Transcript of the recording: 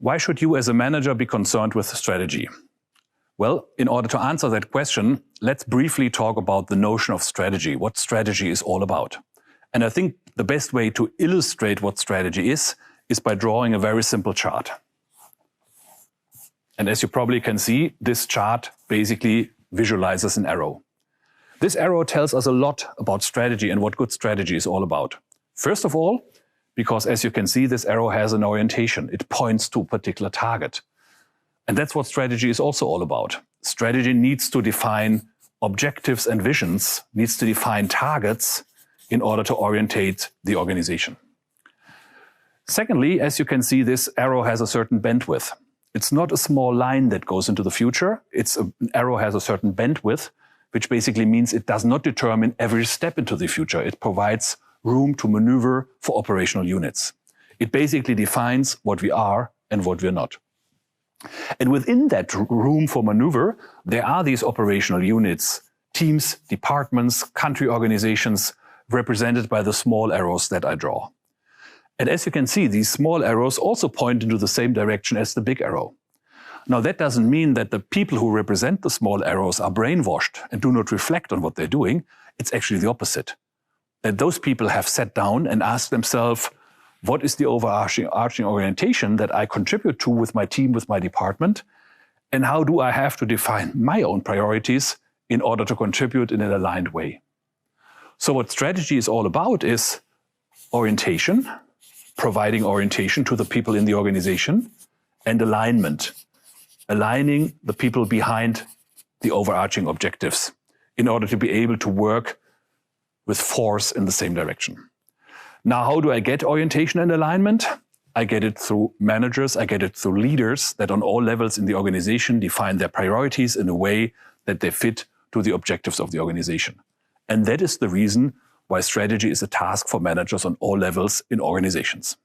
Why should you as a manager be concerned with strategy? Well, in order to answer that question, let's briefly talk about the notion of strategy, what strategy is all about. And I think the best way to illustrate what strategy is by drawing a very simple chart. And as you probably can see, this chart basically visualizes an arrow. This arrow tells us a lot about strategy and what good strategy is all about. First of all, because as you can see, this arrow has an orientation. It points to a particular target. And that's what strategy is also all about. Strategy needs to define objectives and visions, needs to define targets in order to orientate the organization. Secondly, as you can see, this arrow has a certain bandwidth. It's not a small line that goes into the future. An arrow has a certain bandwidth, which basically means it does not determine every step into the future. It provides room to maneuver for operational units. It basically defines what we are and what we're not. And within that room for maneuver, there are these operational units, teams, departments, country organizations, represented by the small arrows that I draw. And as you can see, these small arrows also point into the same direction as the big arrow. Now, that doesn't mean that the people who represent the small arrows are brainwashed and do not reflect on what they're doing. It's actually the opposite. That those people have sat down and asked themselves, what is the overarching orientation that I contribute to with my team, with my department? And how do I have to define my own priorities in order to contribute in an aligned way? So what strategy is all about is orientation, providing orientation to the people in the organization, and alignment, aligning the people behind the overarching objectives in order to be able to work with force in the same direction. Now, how do I get orientation and alignment? I get it through managers, I get it through leaders that on all levels in the organization define their priorities in a way that they fit to the objectives of the organization. And that is the reason why strategy is a task for managers on all levels in organizations.